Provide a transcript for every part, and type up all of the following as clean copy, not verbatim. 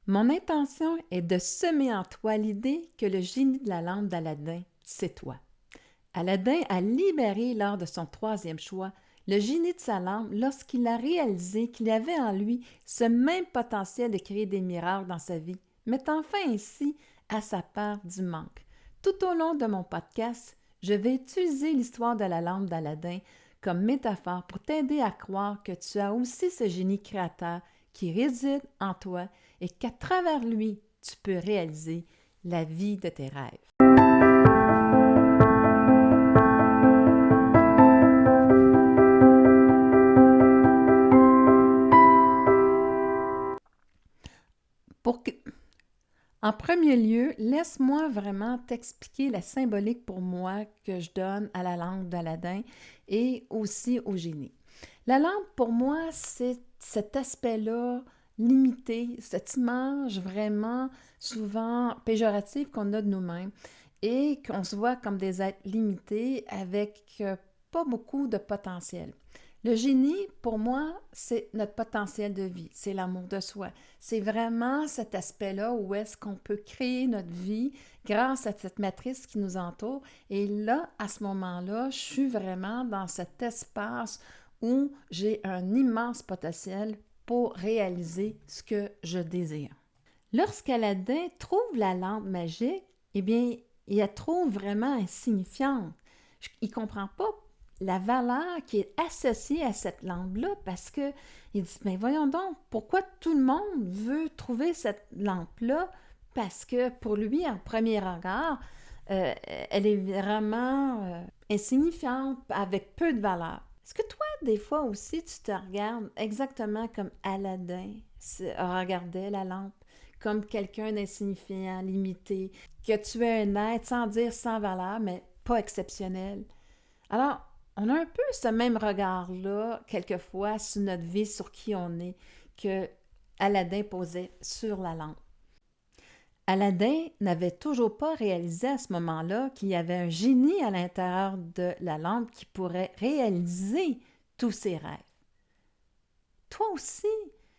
Mon intention est de semer en toi l'idée que le génie de la lampe d'Aladin, c'est toi. Aladin a libéré lors de son troisième choix le génie de sa lampe lorsqu'il a réalisé qu'il avait en lui ce même potentiel de créer des miracles dans sa vie, mettant fin ainsi à sa peur du manque. Tout au long de mon podcast, je vais utiliser l'histoire de la lampe d'Aladin comme métaphore pour t'aider à croire que tu as aussi ce génie créateur qui réside en toi et qu'à travers lui, tu peux réaliser la vie de tes rêves. En premier lieu, laisse-moi vraiment t'expliquer la symbolique pour moi que je donne à la lampe d'Aladin et aussi au génie. La lampe, pour moi, c'est cet aspect-là limité, cette image vraiment souvent péjorative qu'on a de nous-mêmes et qu'on se voit comme des êtres limités avec pas beaucoup de potentiel. Le génie, pour moi, c'est notre potentiel de vie, c'est l'amour de soi. C'est vraiment cet aspect-là où est-ce qu'on peut créer notre vie grâce à cette matrice qui nous entoure. Et là, à ce moment-là, je suis vraiment dans cet espace où j'ai un immense potentiel pour réaliser ce que je désire. Lorsqu'Aladin trouve la lampe magique, eh bien, il la trouve vraiment insignifiante. Il ne comprend pas la valeur qui est associée à cette lampe-là parce qu'il dit, mais voyons donc, pourquoi tout le monde veut trouver cette lampe-là? Parce que pour lui, en premier regard, elle est vraiment insignifiante, avec peu de valeur. Est-ce que toi, des fois aussi, tu te regardes exactement comme Aladin regardait la lampe, comme quelqu'un d'insignifiant, limité, que tu es un être, sans dire sans valeur, mais pas exceptionnel? Alors, on a un peu ce même regard-là, quelquefois, sur notre vie, sur qui on est, que Aladin posait sur la lampe. Aladin n'avait toujours pas réalisé à ce moment-là qu'il y avait un génie à l'intérieur de la lampe qui pourrait réaliser tous ses rêves. Toi aussi,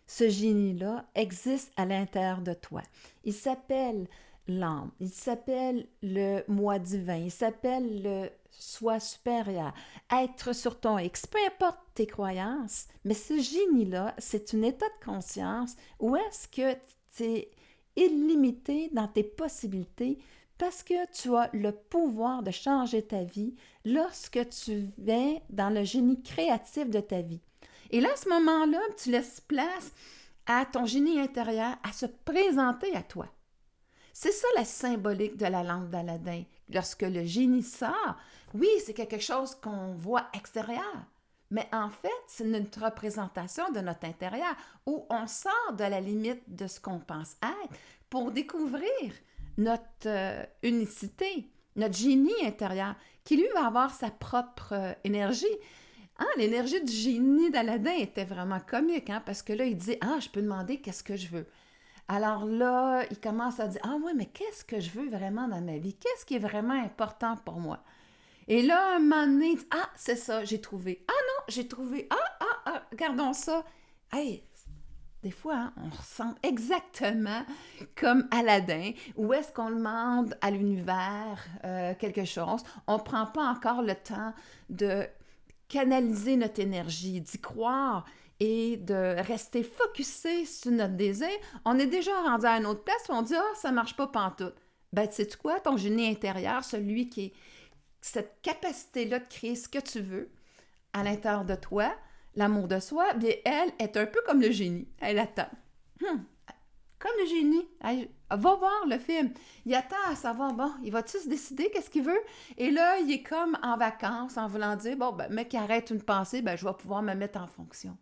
ce génie-là existe à l'intérieur de toi. Il s'appelle l'âme, il s'appelle le moi divin, il s'appelle le soi supérieur, être sur ton X, peu importe tes croyances, mais ce génie-là, c'est un état de conscience où est-ce que tu es illimité dans tes possibilités parce que tu as le pouvoir de changer ta vie lorsque tu viens dans le génie créatif de ta vie. Et là, à ce moment-là, tu laisses place à ton génie intérieur à se présenter à toi. C'est ça la symbolique de la lampe d'Aladin. Lorsque le génie sort, oui, c'est quelque chose qu'on voit extérieur, mais en fait, c'est une représentation de notre intérieur où on sort de la limite de ce qu'on pense être pour découvrir notre unicité, notre génie intérieur, qui lui va avoir sa propre énergie. L'énergie du génie d'Aladin était vraiment comique, parce que là, il dit, je peux demander qu'est-ce que je veux. Alors là, il commence à dire, oui, mais qu'est-ce que je veux vraiment dans ma vie? Qu'est-ce qui est vraiment important pour moi? Et là, un moment donné, il dit, c'est ça, j'ai trouvé. Non, j'ai trouvé. Regardons ça. Hey, des fois, on ressent exactement comme Aladin, où est-ce qu'on demande à l'univers quelque chose. On ne prend pas encore le temps de canaliser notre énergie, d'y croire et de rester focusé sur notre désir. On est déjà rendu à une autre place où on dit « ça ne marche pas pantoute ». Ben, sais-tu quoi? Ton génie intérieur, celui qui est cette capacité-là de créer ce que tu veux à l'intérieur de toi, l'amour de soi, bien, elle est un peu comme le génie. Elle attend. Comme le génie. Elle va voir le film. Il attend à savoir, il va-tu se décider qu'est-ce qu'il veut? Et là, il est comme en vacances, en voulant dire, mec, qui arrête une pensée, je vais pouvoir me mettre en fonction.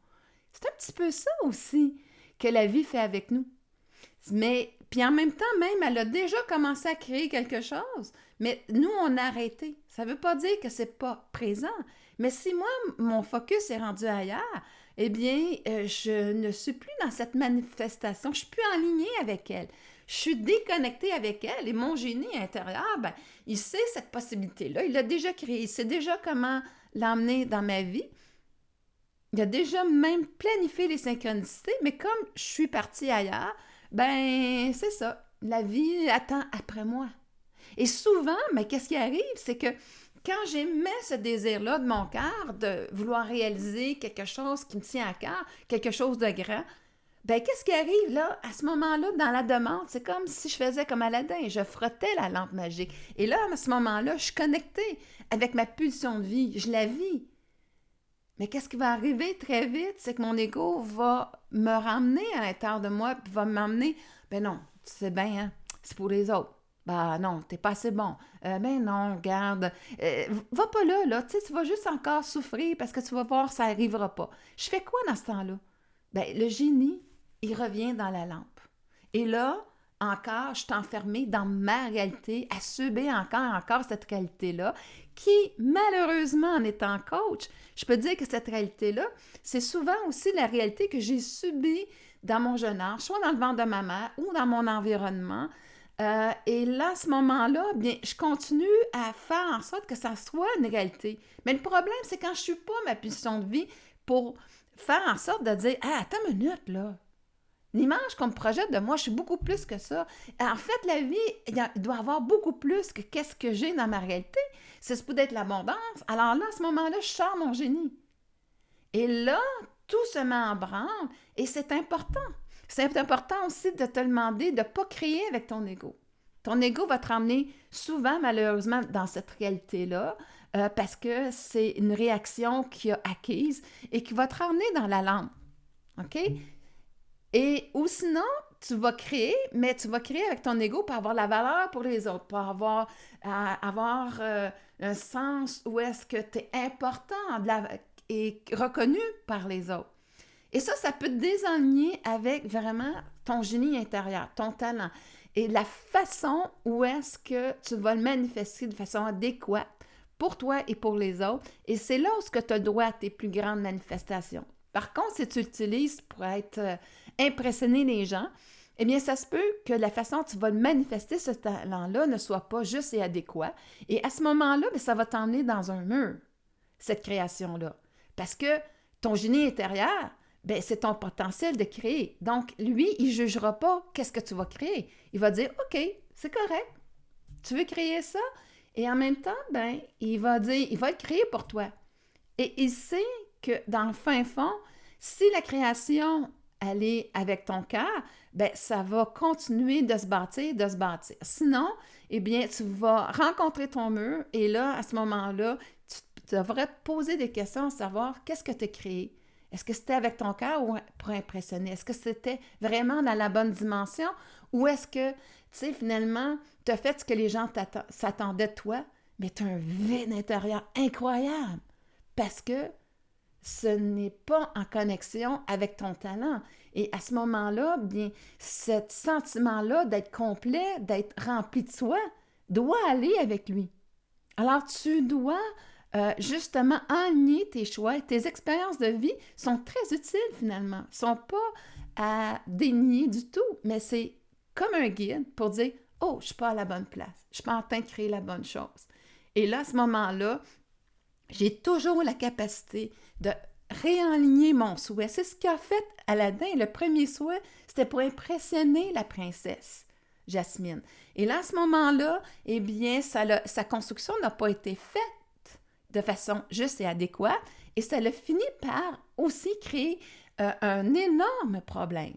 C'est un petit peu ça aussi que la vie fait avec nous. Mais, puis en même temps, même, elle a déjà commencé à créer quelque chose, mais nous, on a arrêté. Ça ne veut pas dire que c'est pas présent. Mais si moi, mon focus est rendu ailleurs, eh bien, je ne suis plus dans cette manifestation, je ne suis plus en ligne avec elle. Je suis déconnectée avec elle et mon génie intérieur, il sait cette possibilité-là, il l'a déjà créée, il sait déjà comment l'emmener dans ma vie. Il a déjà même planifié les synchronicités, mais comme je suis partie ailleurs, Ben, c'est ça. La vie attend après moi. Et souvent, mais qu'est-ce qui arrive, c'est que quand j'émets ce désir-là de mon cœur, de vouloir réaliser quelque chose qui me tient à cœur, quelque chose de grand, ben qu'est-ce qui arrive là, à ce moment-là, dans la demande? C'est comme si je faisais comme Aladdin, je frottais la lampe magique. Et là, à ce moment-là, je suis connectée avec ma pulsion de vie, je la vis. Mais qu'est-ce qui va arriver très vite, c'est que mon ego va me ramener à l'intérieur de moi, puis va m'emmener, ben non, tu sais bien, hein, c'est pour les autres. Ben non, t'es pas assez bon. Ben non, regarde, va pas là, tu sais, tu vas juste encore souffrir parce que tu vas voir, ça arrivera pas. Je fais quoi dans ce temps-là? Ben, le génie, il revient dans la lampe. Et là, encore, je suis enfermée dans ma réalité, à subir encore cette réalité-là, qui, malheureusement, en étant coach, je peux dire que cette réalité-là, c'est souvent aussi la réalité que j'ai subie dans mon jeune âge, soit dans le ventre de ma mère ou dans mon environnement. Et là, à ce moment-là, bien, je continue à faire en sorte que ça soit une réalité. Mais le problème, c'est quand je ne suis pas ma pulsion de vie pour faire en sorte de dire « Ah, attends une minute, là. L'image qu'on me projette de moi, je suis beaucoup plus que ça. En fait, la vie, il doit y avoir beaucoup plus que qu'est-ce que j'ai dans ma réalité. C'est supposé être l'abondance. Alors là, à ce moment-là, je sors mon génie. Et là, tout se met en branle et c'est important. C'est important aussi de te demander de ne pas créer avec ton ego. Ton ego va te ramener souvent, malheureusement, dans cette réalité-là parce que c'est une réaction qu'il a acquise et qui va te ramener dans la lampe. OK? Et ou sinon, tu vas créer, mais tu vas créer avec ton ego pour avoir la valeur pour les autres, pour avoir un sens où est-ce que tu es important et reconnu par les autres. Et ça peut te désaligner avec vraiment ton génie intérieur, ton talent et la façon où est-ce que tu vas le manifester de façon adéquate pour toi et pour les autres. Et c'est là où tu as droit à tes plus grandes manifestations. Par contre, si tu l'utilises pour impressionner les gens, eh bien, ça se peut que la façon dont tu vas le manifester, ce talent-là, ne soit pas juste et adéquat. Et à ce moment-là, bien, ça va t'emmener dans un mur, cette création-là. Parce que ton génie intérieur, bien, c'est ton potentiel de créer. Donc, lui, il ne jugera pas qu'est-ce que tu vas créer. Il va dire, OK, c'est correct. Tu veux créer ça? Et en même temps, bien, il va le créer pour toi. Et il sait que dans le fin fond, si la création, elle est avec ton cœur, bien, ça va continuer de se bâtir, de se bâtir. Sinon, eh bien, tu vas rencontrer ton mur et là, à ce moment-là, tu devrais te poser des questions à savoir qu'est-ce que tu as créé. Est-ce que c'était avec ton cœur ou pour impressionner? Est-ce que c'était vraiment dans la bonne dimension ou est-ce que, tu sais, finalement, tu as fait ce que les gens s'attendaient de toi, mais tu as un vide intérieur incroyable parce que ce n'est pas en connexion avec ton talent. Et à ce moment-là, bien, ce sentiment-là d'être complet, d'être rempli de soi, doit aller avec lui. Alors, tu dois justement aligner tes choix. Tes expériences de vie sont très utiles finalement. Ils ne sont pas à dénier du tout, mais c'est comme un guide pour dire « Oh, je ne suis pas à la bonne place. Je ne suis pas en train de créer la bonne chose. » Et là, à ce moment-là, j'ai toujours la capacité de réaligner mon souhait. C'est ce qu'a fait Aladdin. Le premier souhait, c'était pour impressionner la princesse Jasmine. Et là, à ce moment-là, eh bien, sa construction n'a pas été faite de façon juste et adéquate et ça l'a fini par aussi créer un énorme problème.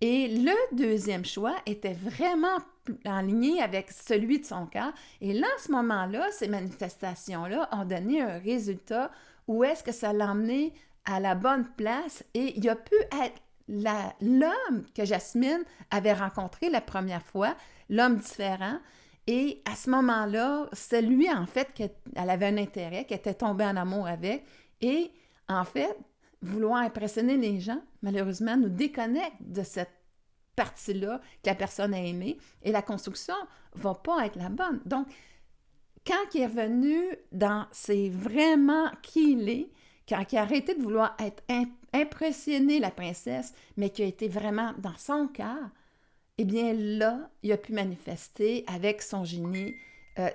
Et le deuxième choix était vraiment en ligne avec celui de son cœur. Et là, à ce moment-là, ces manifestations-là ont donné un résultat où est-ce que ça l'a emmené à la bonne place et il a pu être l'homme que Jasmine avait rencontré la première fois, l'homme différent. Et à ce moment-là, c'est lui, en fait, qu'elle avait un intérêt, qu'elle était tombée en amour avec. Et en fait, vouloir impressionner les gens, malheureusement, nous déconnecte de cette partie-là que la personne a aimée et la construction ne va pas être la bonne. Donc, quand il est revenu dans c'est vraiment qui il est, quand il a arrêté de vouloir impressionner la princesse, mais qui a été vraiment dans son cœur, eh bien là, il a pu manifester avec son génie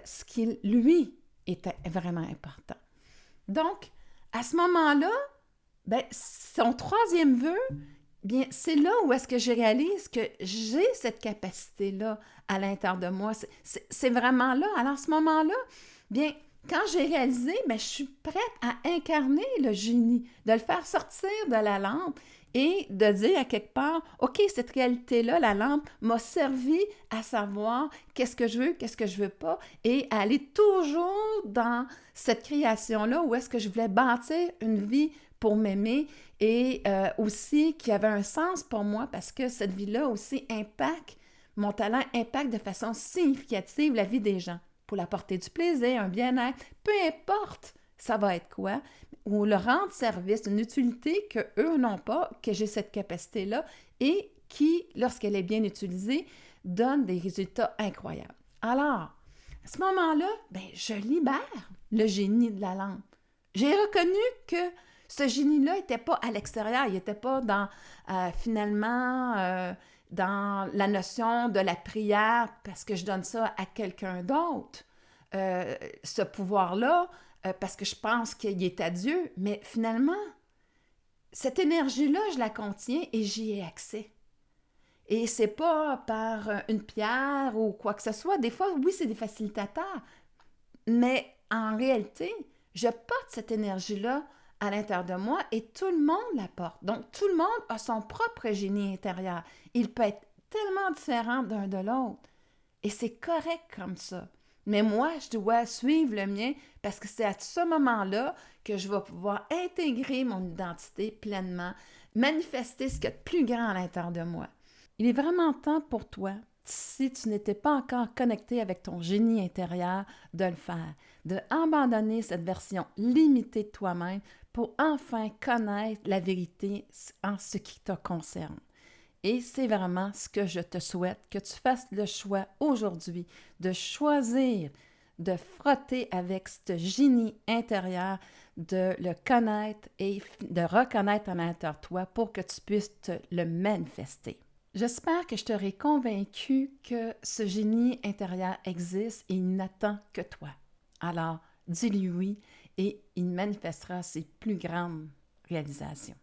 ce qui, lui, était vraiment important. Donc, à ce moment-là, ben, son troisième vœu, bien, c'est là où est-ce que je réalise que j'ai cette capacité-là à l'intérieur de moi. C'est vraiment là. Alors, à ce moment-là, bien, quand j'ai réalisé, bien, je suis prête à incarner le génie, de le faire sortir de la lampe et de dire à quelque part, OK, cette réalité-là, la lampe, m'a servi à savoir qu'est-ce que je veux pas, et à aller toujours dans cette création-là où est-ce que je voulais bâtir une vie pour m'aimer et aussi qui avait un sens pour moi parce que cette vie-là aussi impacte, mon talent impacte de façon significative la vie des gens pour l'apporter du plaisir, un bien-être, peu importe ça va être quoi, ou leur rendre service, une utilité qu'eux n'ont pas, que j'ai cette capacité-là et qui, lorsqu'elle est bien utilisée, donne des résultats incroyables. Alors, à ce moment-là, ben, je libère le génie de la lampe. J'ai reconnu que ce génie-là n'était pas à l'extérieur, il n'était pas dans, dans la notion de la prière parce que je donne ça à quelqu'un d'autre. Ce pouvoir-là, parce que je pense qu'il est à Dieu, mais finalement, cette énergie-là, je la contiens et j'y ai accès. Et c'est pas par une pierre ou quoi que ce soit. Des fois, oui, c'est des facilitateurs, mais en réalité, je porte cette énergie-là à l'intérieur de moi et tout le monde la porte. Donc, tout le monde a son propre génie intérieur. Il peut être tellement différent d'un de l'autre. Et c'est correct comme ça. Mais moi, je dois suivre le mien parce que c'est à ce moment-là que je vais pouvoir intégrer mon identité pleinement, manifester ce qu'il y a de plus grand à l'intérieur de moi. Il est vraiment temps pour toi, si tu n'étais pas encore connecté avec ton génie intérieur, de le faire, de abandonner cette version limitée de toi-même pour enfin connaître la vérité en ce qui te concerne. Et c'est vraiment ce que je te souhaite, que tu fasses le choix aujourd'hui de choisir, de frotter avec ce génie intérieur, de le connaître et de reconnaître en l'intérieur de toi pour que tu puisses te le manifester. J'espère que je t'aurai convaincu que ce génie intérieur existe et il n'attend que toi. Alors, dis-lui oui et il manifestera ses plus grandes réalisations.